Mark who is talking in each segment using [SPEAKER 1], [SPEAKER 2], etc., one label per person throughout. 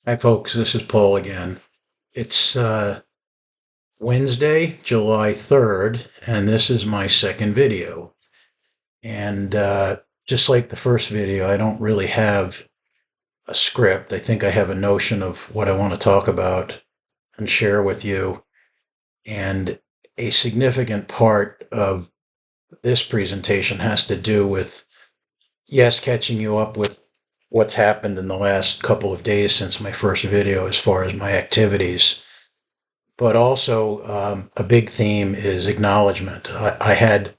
[SPEAKER 1] Hi, folks. This is Paul again. It's Wednesday, July 3rd, and this is my second video. And just like the first video, I don't really have a script. I think I have a notion of what I want to talk about and share with you. And a significant part of this presentation has to do with, yes, catching you up with what's happened in the last couple of days since my first video as far as my activities. But also, a big theme is acknowledgement. I had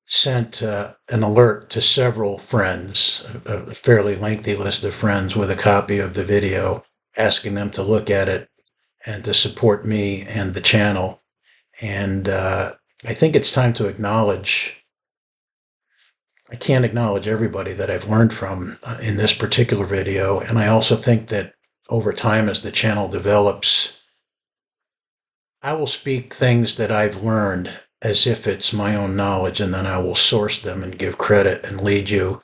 [SPEAKER 1] sent an alert to several friends, a fairly lengthy list of friends, with a copy of the video, asking them to look at it and to support me and the channel. And I think it's time to acknowledge. I can't acknowledge everybody that I've learned from in this particular video. And I also think that over time, as the channel develops, I will speak things that I've learned as if it's my own knowledge, and then I will source them and give credit and lead you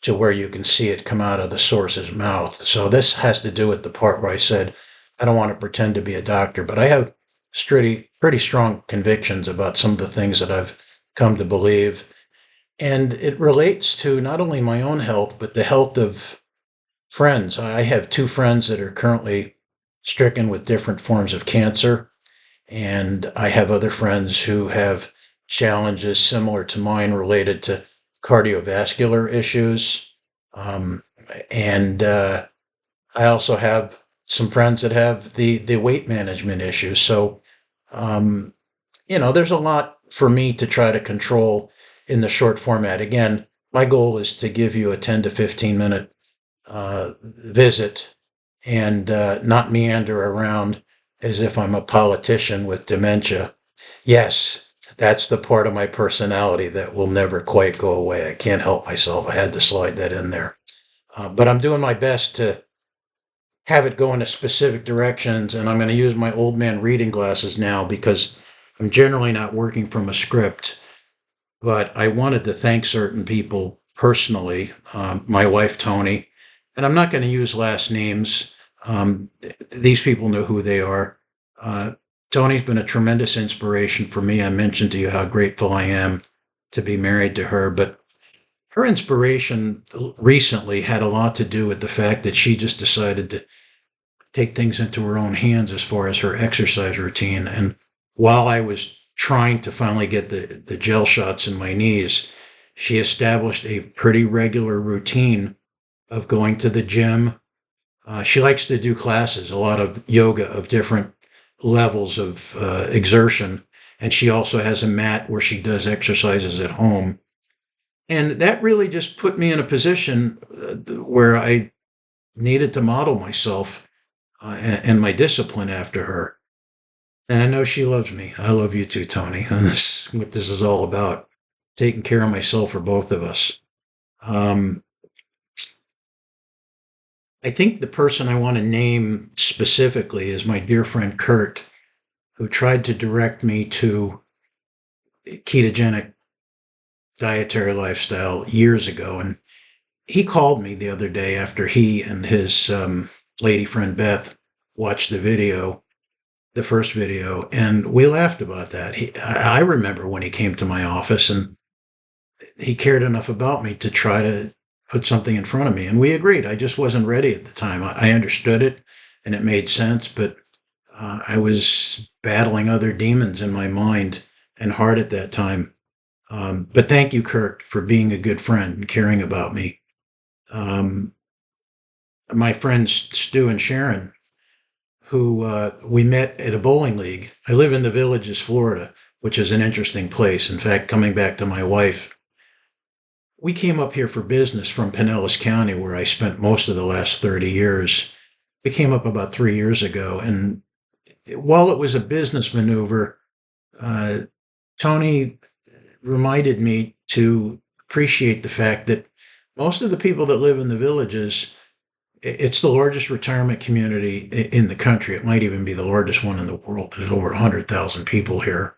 [SPEAKER 1] to where you can see it come out of the source's mouth. So this has to do with the part where I said, I don't want to pretend to be a doctor, but I have pretty strong convictions about some of the things that I've come to believe. And it relates to not only my own health, but the health of friends. I have two friends that are currently stricken with different forms of cancer. And I have other friends who have challenges similar to mine related to cardiovascular issues. Um, and I also have some friends that have the weight management issues. So, um, there's a lot for me to try to control in the short format. Again, my goal is to give you a 10 to 15 minute visit and not meander around as if I'm a politician with dementia. Yes, that's the part of my personality that will never quite go away. I can't help myself. I had to slide that in there. But I'm doing my best to have it go in a specific directions, and I'm going to use my old man reading glasses now because I'm generally not working from a script. But I wanted to thank certain people personally, my wife, Tony, and I'm not going to use last names. These people know who they are. Uh, Tony's been a tremendous inspiration for me. I mentioned to you how grateful I am to be married to her, but her inspiration recently had a lot to do with the fact that she just decided to take things into her own hands as far as her exercise routine. And while I was trying to finally get the gel shots in my knees, she established a pretty regular routine of going to the gym. She likes to do classes, a lot of yoga of different levels of exertion. And she also has a mat where she does exercises at home. And that really just put me in a position where I needed to model myself and my discipline after her. And I know she loves me. I love you too, Tony. And this is what this is all about. Taking care of myself for both of us. Um, I think the person I want to name specifically is my dear friend Kurt, who tried to direct me to ketogenic dietary lifestyle years ago. And he called me the other day after he and his lady friend Beth watched the first video, and we laughed about that. I remember when he came to my office, and he cared enough about me to try to put something in front of me, and we agreed. I just wasn't ready at the time. I understood it, and it made sense, but I was battling other demons in my mind and heart at that time. But thank you, Kurt, for being a good friend and caring about me. Um, my friends Stu and Sharon, who we met at a bowling league. I live in the Villages, Florida, which is an interesting place. In fact, coming back to my wife, we came up here for business from Pinellas County, where I spent most of the last 30 years. We came up about 3 years ago. And while it was a business maneuver, uh, Tony reminded me to appreciate the fact that most of the people that live in the Villages, it's the largest retirement community in the country. It might even be the largest one in the world. There's over 100,000 people here.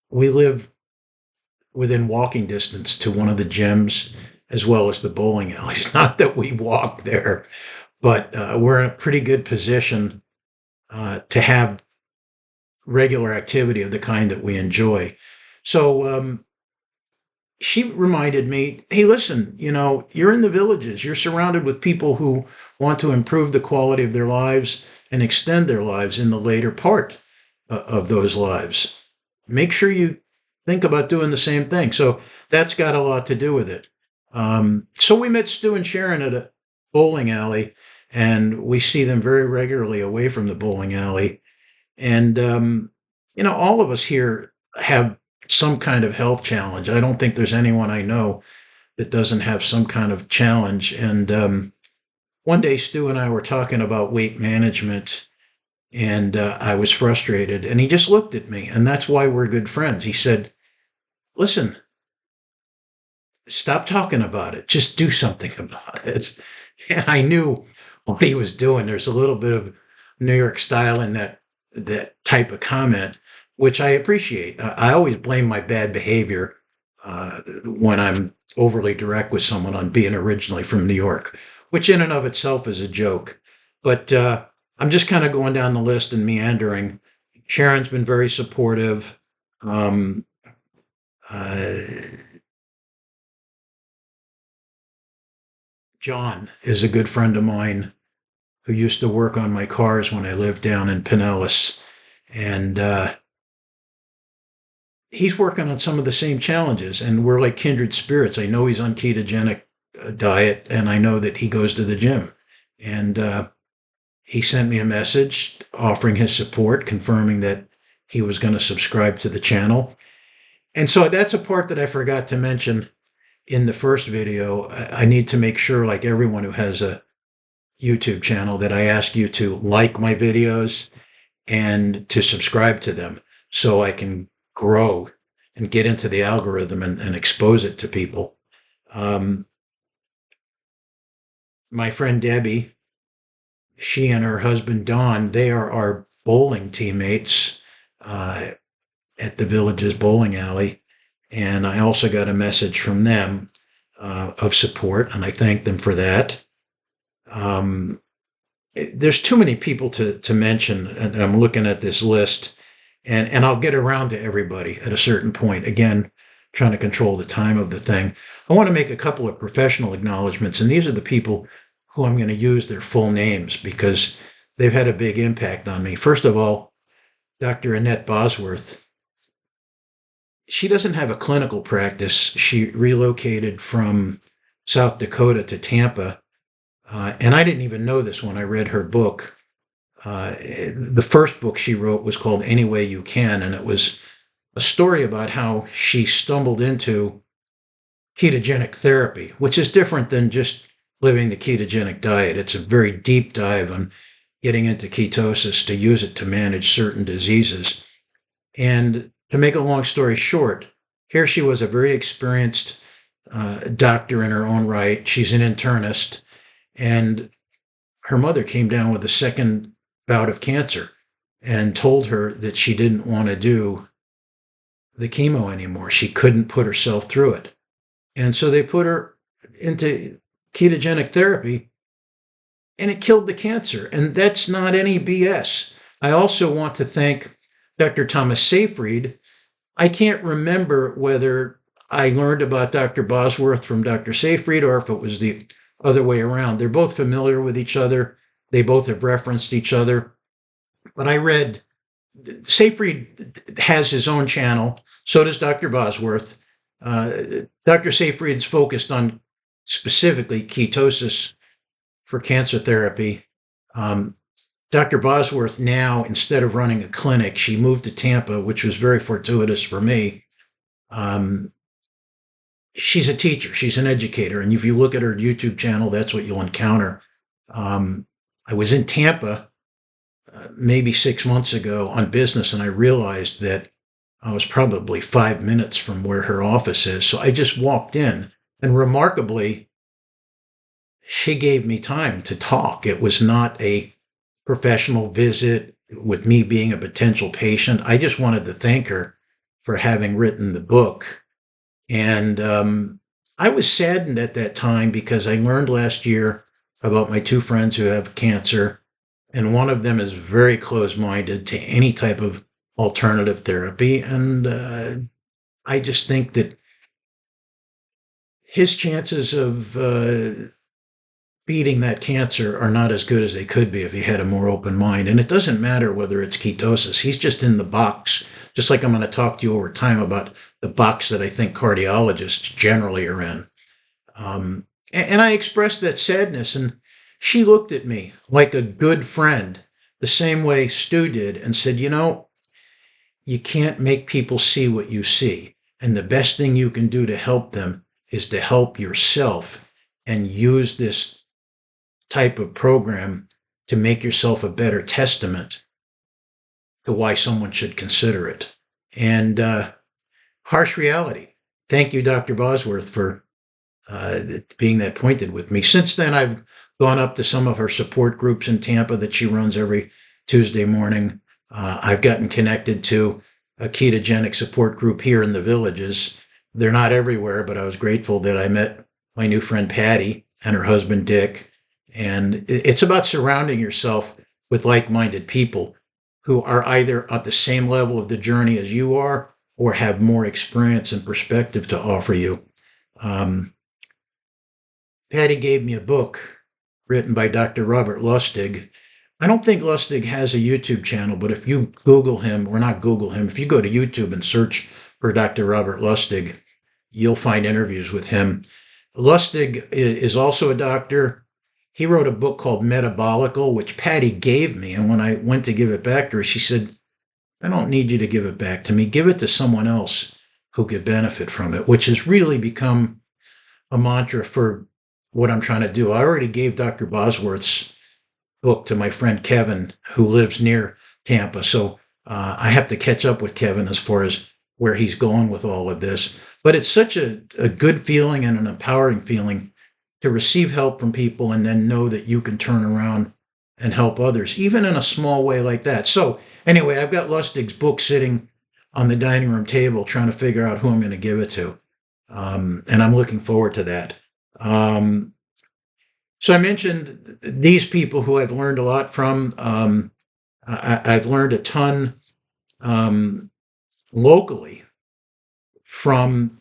[SPEAKER 1] We live within walking distance to one of the gyms as well as the bowling alleys. Not that we walk there, but we're in a pretty good position to have regular activity of the kind that we enjoy. So she reminded me, hey, listen, you're in the villages. You're surrounded with people who want to improve the quality of their lives and extend their lives in the later part of those lives. Make sure you think about doing the same thing. So that's got a lot to do with it. So we met Stu and Sharon at a bowling alley, and we see them very regularly away from the bowling alley. And, all of us here have some kind of health challenge. I don't think there's anyone I know that doesn't have some kind of challenge. And one day, Stu and I were talking about weight management, and I was frustrated. And he just looked at me, and that's why we're good friends. He said, listen, stop talking about it. Just do something about it. And I knew what he was doing. There's a little bit of New York style in that type of comment, which I appreciate. I always blame my bad behavior when I'm overly direct with someone on being originally from New York, which in and of itself is a joke. But I'm just kind of going down the list and meandering. Sharon's been very supportive. John is a good friend of mine who used to work on my cars when I lived down in Pinellas. And he's working on some of the same challenges, and we're like kindred spirits. I know he's on ketogenic diet, and I know that he goes to the gym. And he sent me a message offering his support, confirming that he was going to subscribe to the channel. And so that's a part that I forgot to mention in the first video. I need to make sure, like everyone who has a YouTube channel, that I ask you to like my videos and to subscribe to them so I can grow and get into the algorithm and expose it to people. My friend Debbie, she and her husband Don, they are our bowling teammates at the Villages bowling alley. And I also got a message from them of support, and I thank them for that. There's too many people to mention, and I'm looking at this list, and I'll get around to everybody at a certain point. Again, trying to control the time of the thing. I want to make a couple of professional acknowledgements, and these are the people who I'm going to use their full names because they've had a big impact on me. First of all, Dr. Annette Bosworth. She doesn't have a clinical practice. She relocated from South Dakota to Tampa. And I didn't even know this when I read her book. The first book she wrote was called Any Way You Can, and it was a story about how she stumbled into ketogenic therapy, which is different than just living the ketogenic diet. It's a very deep dive on getting into ketosis to use it to manage certain diseases. And to make a long story short, here she was, a very experienced doctor in her own right. She's an internist. And her mother came down with a second bout of cancer and told her that she didn't want to do the chemo anymore. She couldn't put herself through it. And so they put her into ketogenic therapy, and it killed the cancer. And that's not any BS. I also want to thank Dr. Thomas Seyfried. I can't remember whether I learned about Dr. Bosworth from Dr. Seyfried or if it was the other way around. They're both familiar with each other. They both have referenced each other. But I read, Seyfried has his own channel. So does Dr. Bosworth. Dr. Seyfried's focused on specifically ketosis for cancer therapy. Dr. Bosworth now, instead of running a clinic, she moved to Tampa, which was very fortuitous for me. She's a teacher. She's an educator. And if you look at her YouTube channel, that's what you'll encounter. I was in Tampa maybe 6 months ago on business, and I realized that I was probably 5 minutes from where her office is. So I just walked in, and remarkably, she gave me time to talk. It was not a professional visit with me being a potential patient. I just wanted to thank her for having written the book. And I was saddened at that time because I learned last year about my two friends who have cancer, and one of them is very close-minded to any type of alternative therapy. And I just think that his chances of beating that cancer are not as good as they could be if he had a more open mind. And it doesn't matter whether it's ketosis. He's just in the box, just like I'm going to talk to you over time about the box that I think cardiologists generally are in. And I expressed that sadness, and she looked at me like a good friend, the same way Stu did, and said, you know, you can't make people see what you see. And the best thing you can do to help them is to help yourself and use this type of program to make yourself a better testament to why someone should consider it. And harsh reality. Thank you, Dr. Bosworth, for being that pointed with me. Since then, I've gone up to some of her support groups in Tampa that she runs every Tuesday morning. I've gotten connected to a ketogenic support group here in the Villages. They're not everywhere, but I was grateful that I met my new friend Patty and her husband Dick. And it's about surrounding yourself with like-minded people who are either at the same level of the journey as you are or have more experience and perspective to offer you. Patty gave me a book written by Dr. Robert Lustig. I don't think Lustig has a YouTube channel, but if you Google him, or not Google him, if you go to YouTube and search for Dr. Robert Lustig, you'll find interviews with him. Lustig is also a doctor. He wrote a book called Metabolical, which Patty gave me. And when I went to give it back to her, she said, I don't need you to give it back to me. Give it to someone else who could benefit from it, which has really become a mantra for what I'm trying to do. I already gave Dr. Bosworth's book to my friend Kevin, who lives near Tampa. So I have to catch up with Kevin as far as where he's going with all of this. But it's such a good feeling and an empowering feeling to receive help from people and then know that you can turn around and help others, even in a small way like that. So anyway, I've got Lustig's book sitting on the dining room table trying to figure out who I'm going to give it to. And I'm looking forward to that. So I mentioned these people who I've learned a lot from. I've learned a ton locally from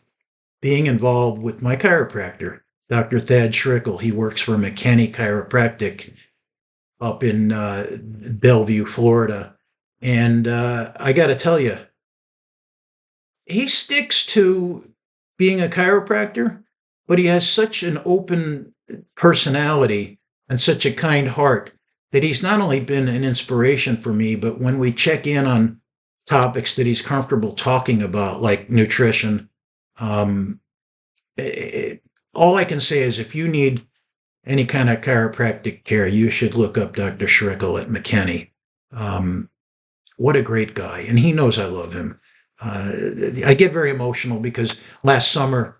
[SPEAKER 1] being involved with my chiropractor, Dr. Thad Schrickle. He works for McKinney Chiropractic up in Bellevue, Florida. And I got to tell you, he sticks to being a chiropractor, but he has such an open personality and such a kind heart that he's not only been an inspiration for me, but when we check in on topics that he's comfortable talking about, like nutrition, all I can say is if you need any kind of chiropractic care, you should look up Dr. Schrickle at McKinney. What a great guy. And he knows I love him. I get very emotional because last summer,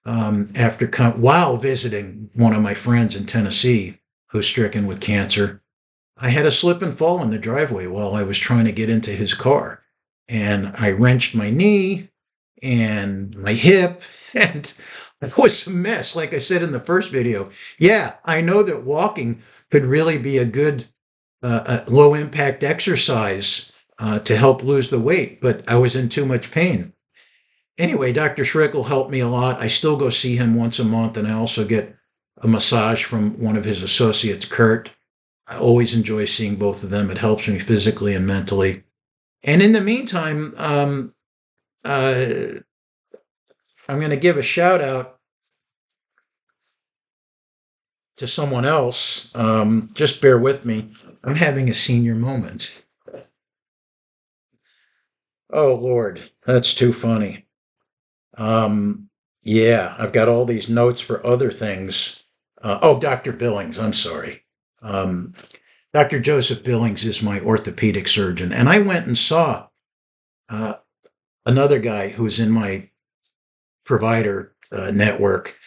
[SPEAKER 1] while visiting one of my friends in Tennessee who's stricken with cancer, I had a slip and fall in the driveway while I was trying to get into his car. And I wrenched my knee and my hip, and it was a mess. Like I said in the first video, yeah, I know that walking could really be a good low impact exercise to help lose the weight, but I was in too much pain. Anyway, Dr. Schrickle helped me a lot. I still go see him once a month, and I also get a massage from one of his associates, Kurt. I always enjoy seeing both of them. It helps me physically and mentally. And in the meantime, I'm going to give a shout out to someone else. Just bear with me. I'm having a senior moment. Oh, Lord, that's too funny. Yeah, I've got all these notes for other things. Dr. Billings, I'm sorry. Dr. Joseph Billings is my orthopedic surgeon, and I went and saw another guy who's in my provider network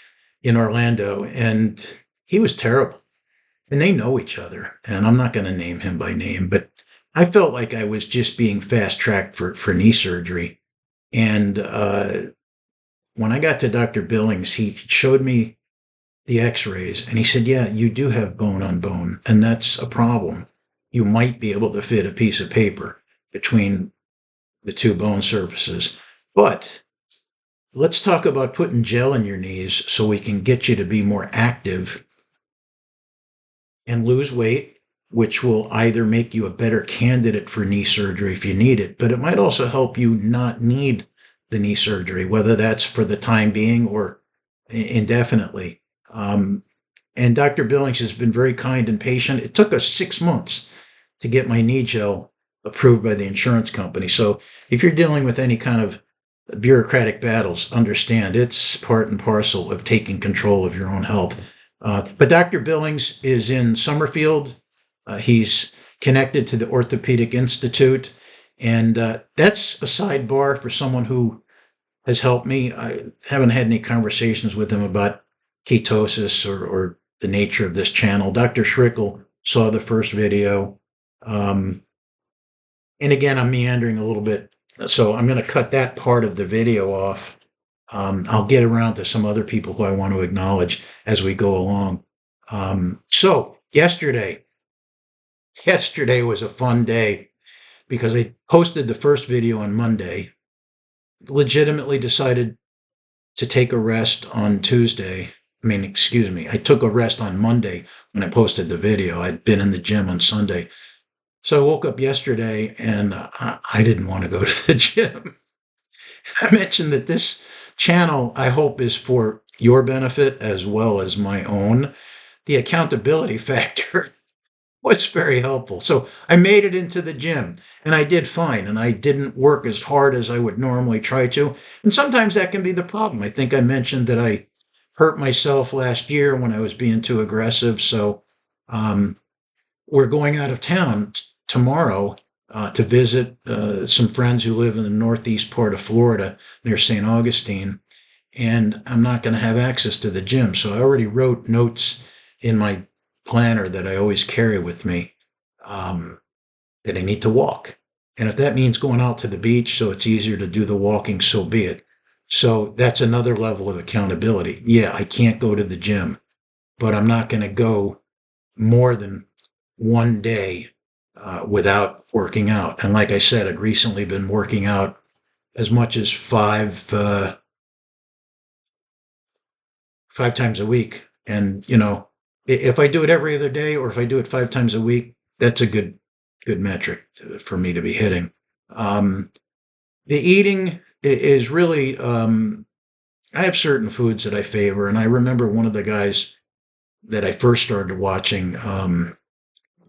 [SPEAKER 1] in Orlando, and he was terrible. And they know each other, and I'm not going to name him by name, but I felt like I was just being fast-tracked for knee surgery. And when I got to Dr. Billings, he showed me the x-rays and he said, yeah, you do have bone on bone, and that's a problem. You might be able to fit a piece of paper between the two bone surfaces. But let's talk about putting gel in your knees so we can get you to be more active and lose weight, which will either make you a better candidate for knee surgery if you need it, but it might also help you not need the knee surgery, whether that's for the time being or indefinitely. And Dr. Billings has been very kind and patient. It took us 6 months to get my knee gel approved by the insurance company. So if you're dealing with any kind of bureaucratic battles, understand it's part and parcel of taking control of your own health. But Dr. Billings is in Summerfield. He's connected to the Orthopedic Institute. And that's a sidebar for someone who has helped me. I haven't had any conversations with him about ketosis or the nature of this channel. Dr. Schrickle saw the first video. And again, I'm meandering a little bit, so I'm going to cut that part of the video off. I'll get around to some other people who I want to acknowledge as we go along. So yesterday was a fun day because I posted the first video on Monday, legitimately decided to take a rest on Tuesday. I took a rest on Monday when I posted the video. I'd been in the gym on Sunday. So I woke up yesterday and I didn't want to go to the gym. I mentioned that this channel, I hope, is for your benefit as well as my own. The accountability factor was very helpful. So I made it into the gym and I did fine, and I didn't work as hard as I would normally try to. And sometimes that can be the problem. I think I mentioned that I hurt myself last year when I was being too aggressive. So we're going out of town tomorrow to visit some friends who live in the northeast part of Florida near St. Augustine. And I'm not going to have access to the gym. So I already wrote notes in my planner that I always carry with me that I need to walk. And if that means going out to the beach so it's easier to do the walking, so be it. So that's another level of accountability. Yeah, I can't go to the gym, but I'm not going to go more than one day without working out. And like I said, I'd recently been working out as much as five times a week. And, if I do it every other day or if I do it 5 times a week, that's a good metric for me to be hitting. The eating is really, I have certain foods that I favor. And I remember one of the guys that I first started watching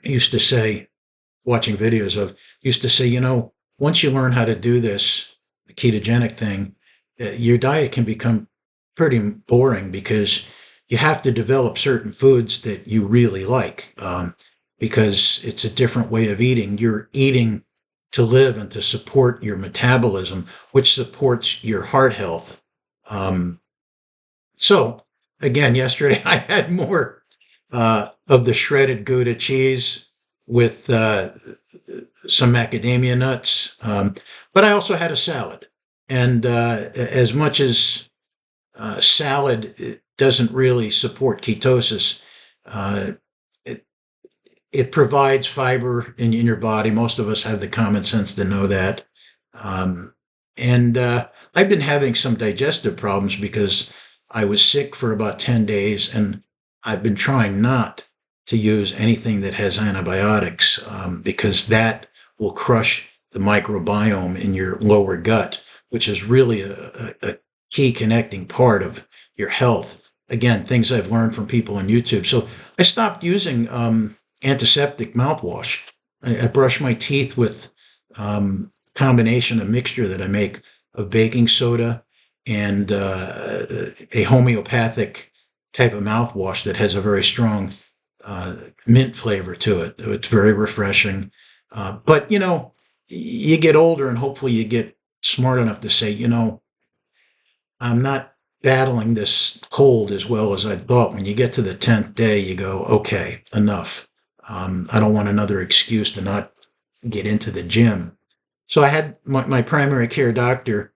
[SPEAKER 1] used to say, watching videos of, used to say, once you learn how to do this, the ketogenic thing, your diet can become pretty boring because you have to develop certain foods that you really like because it's a different way of eating. You're eating to live and to support your metabolism, which supports your heart health. So again, yesterday I had more of the shredded Gouda cheese with some macadamia nuts, but I also had a salad. And as much as salad doesn't really support ketosis, it provides fiber in your body. Most of us have the common sense to know that. And I've been having some digestive problems because I was sick for about 10 days, and I've been trying not to use anything that has antibiotics because that will crush the microbiome in your lower gut, which is really a key connecting part of your health. Again, things I've learned from people on YouTube. So I stopped using antiseptic mouthwash. I brush my teeth with combination, a mixture that I make of baking soda and a homeopathic type of mouthwash that has a very strong mint flavor to it. It's very refreshing. But, you get older and hopefully you get smart enough to say, I'm not battling this cold as well as I thought. When you get to the 10th day, you go, okay, enough. I don't want another excuse to not get into the gym. So I had my primary care doctor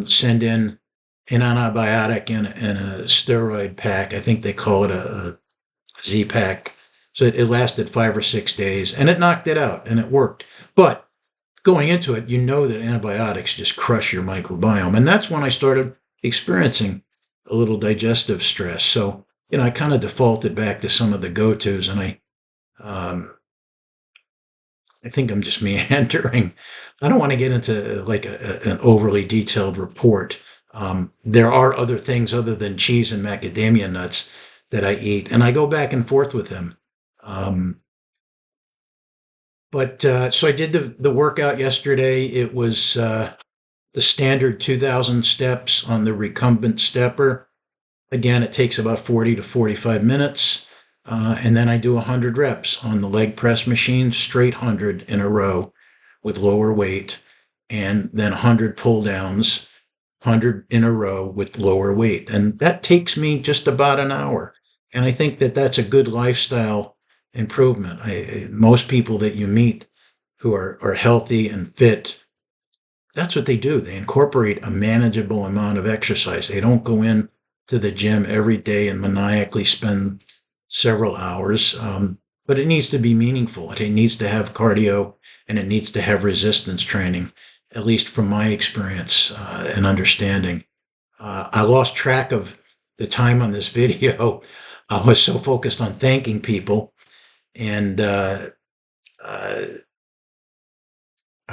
[SPEAKER 1] send in an antibiotic and a steroid pack. I think they call it a Z-pack. So it lasted 5 or 6 days, and it knocked it out, and it worked. But going into it, you know that antibiotics just crush your microbiome. And that's when I started experiencing a little digestive stress. So, I kind of defaulted back to some of the go-tos, and I think I'm just meandering. I don't want to get into like an overly detailed report. There are other things other than cheese and macadamia nuts that I eat, and I go back and forth with them. Um, but so I did the workout yesterday. It was the standard 2,000 steps on the recumbent stepper. Again, it takes about 40 to 45 minutes. And then I do 100 reps on the leg press machine, straight 100 in a row with lower weight, and then 100 pull downs, 100 in a row with lower weight. And that takes me just about an hour. And I think that that's a good lifestyle improvement. Most people that you meet who are healthy and fit, that's what they do. They incorporate a manageable amount of exercise. They don't go in to the gym every day and maniacally spend several hours, but it needs to be meaningful. It needs to have cardio, and it needs to have resistance training, at least from my experience and understanding. I lost track of the time on this video. I was so focused on thanking people, and I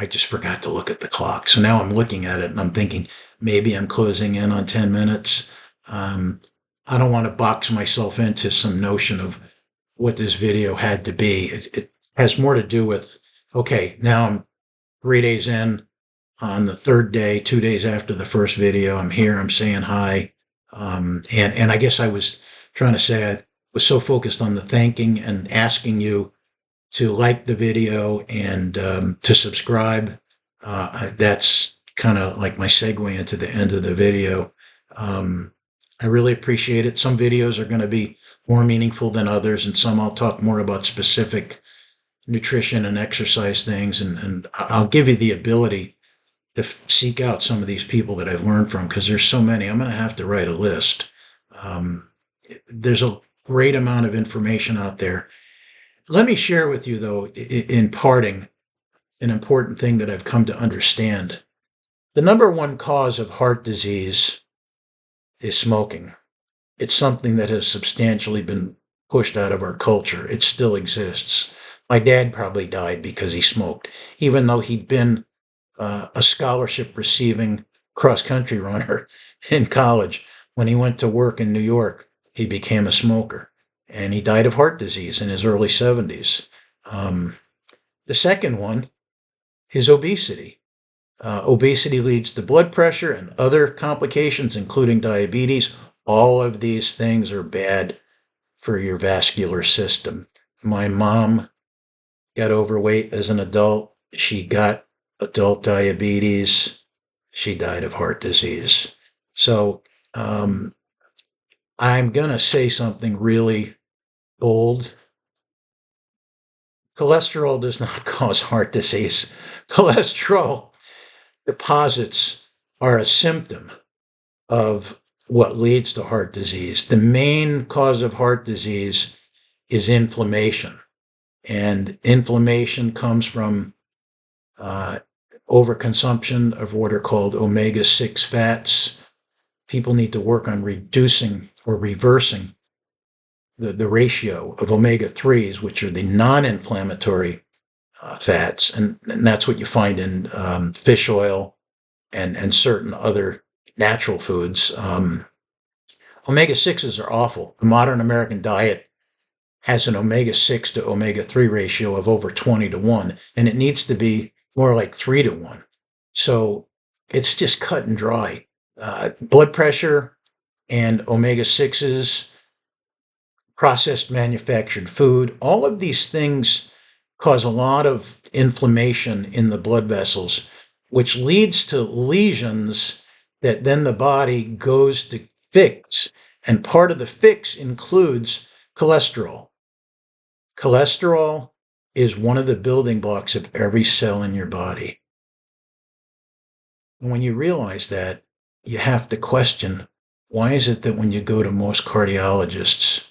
[SPEAKER 1] just forgot to look at the clock. So now I'm looking at it and I'm thinking maybe I'm closing in on 10 minutes. I don't want to box myself into some notion of what this video had to be. It has more to do with, okay, now I'm 3 days in. On the third day, 2 days after the first video, I'm here, I'm saying hi. And I guess I was trying to say I was so focused on the thanking and asking you to like the video and to subscribe. That's kind of like my segue into the end of the video. I really appreciate it. Some videos are going to be more meaningful than others, and some I'll talk more about specific nutrition and exercise things, and I'll give you the ability to seek out some of these people that I've learned from, because there's so many. I'm going to have to write a list. There's a great amount of information out there. Let me share with you, though, in parting, an important thing that I've come to understand. The number one cause of heart disease is smoking. It's something that has substantially been pushed out of our culture. It still exists. My dad probably died because he smoked, even though he'd been a scholarship receiving cross-country runner in college. When he went to work in New York, he became a smoker, and he died of heart disease in his early 70s. The second one is obesity. Obesity leads to blood pressure and other complications, including diabetes. All of these things are bad for your vascular system. My mom got overweight as an adult. She got adult diabetes. She died of heart disease. So I'm going to say something really bold. Cholesterol does not cause heart disease. Cholesterol deposits are a symptom of what leads to heart disease. The main cause of heart disease is inflammation. And inflammation comes from overconsumption of what are called omega-6 fats. People need to work on reducing or reversing the ratio of omega-3s, which are the non-inflammatory fats. And that's what you find in fish oil and certain other natural foods. Omega-6s are awful. The modern American diet has an omega-6 to omega-3 ratio of over 20 to 1, and it needs to be more like 3 to 1. So it's just cut and dry. Blood pressure and omega-6s, processed manufactured food, all of these things cause a lot of inflammation in the blood vessels, which leads to lesions that then the body goes to fix. And part of the fix includes cholesterol. Cholesterol is one of the building blocks of every cell in your body. And when you realize that, you have to question, why is it that when you go to most cardiologists,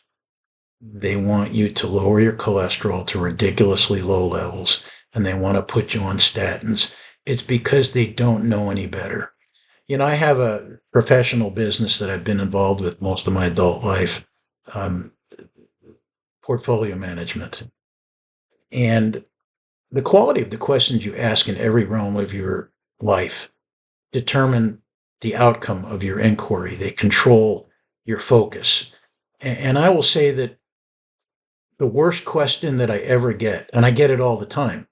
[SPEAKER 1] they want you to lower your cholesterol to ridiculously low levels and they want to put you on statins? It's because they don't know any better. I have a professional business that I've been involved with most of my adult life, um, portfolio management. And the quality of the questions you ask in every realm of your life determine the outcome of your inquiry. They control your focus. And I will say that the worst question that I ever get, and I get it all the time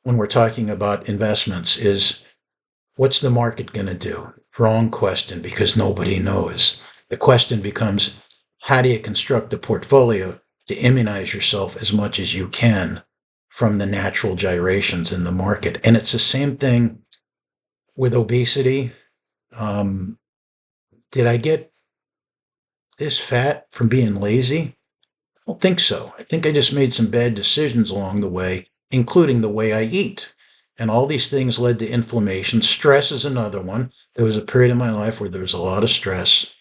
[SPEAKER 1] when we're talking about investments, is what's the market going to do? Wrong question, because nobody knows. The question becomes, how do you construct a portfolio to immunize yourself as much as you can from the natural gyrations in the market? And it's the same thing with obesity. Did I get this fat from being lazy? I don't think so. I think I just made some bad decisions along the way, including the way I eat. And all these things led to inflammation. Stress is another one. There was a period in my life where there was a lot of stress.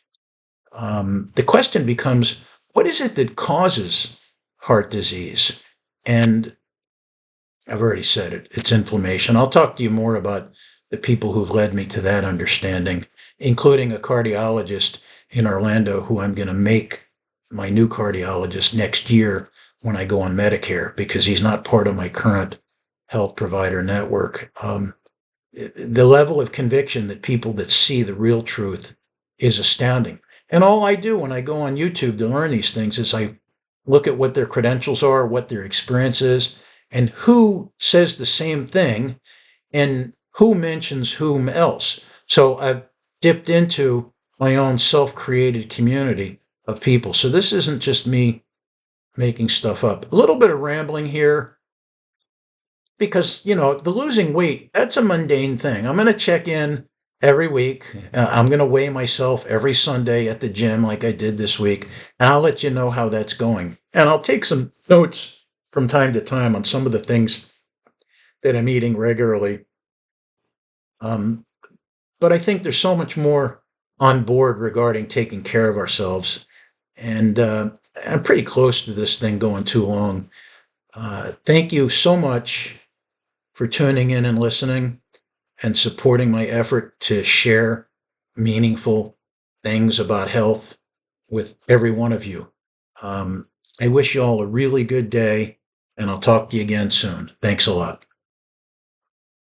[SPEAKER 1] The question becomes, what is it that causes heart disease? And I've already said it. It's inflammation. I'll talk to you more about the people who've led me to that understanding, including a cardiologist in Orlando who I'm going to make my new cardiologist next year when I go on Medicare, because he's not part of my current health provider network. The level of conviction that people that see the real truth is astounding. And all I do when I go on YouTube to learn these things is I look at what their credentials are, what their experience is, and who says the same thing and who mentions whom else. So I've dipped into my own self-created community of people. So this isn't just me making stuff up. A little bit of rambling here because, the losing weight, that's a mundane thing. I'm going to check in every week. I'm going to weigh myself every Sunday at the gym like I did this week. And I'll let you know how that's going. And I'll take some notes from time to time on some of the things that I'm eating regularly. But I think there's so much more on board regarding taking care of ourselves. And I'm pretty close to this thing going too long. Thank you so much for tuning in and listening and supporting my effort to share meaningful things about health with every one of you. I wish you all a really good day, and I'll talk to you again soon. Thanks a lot.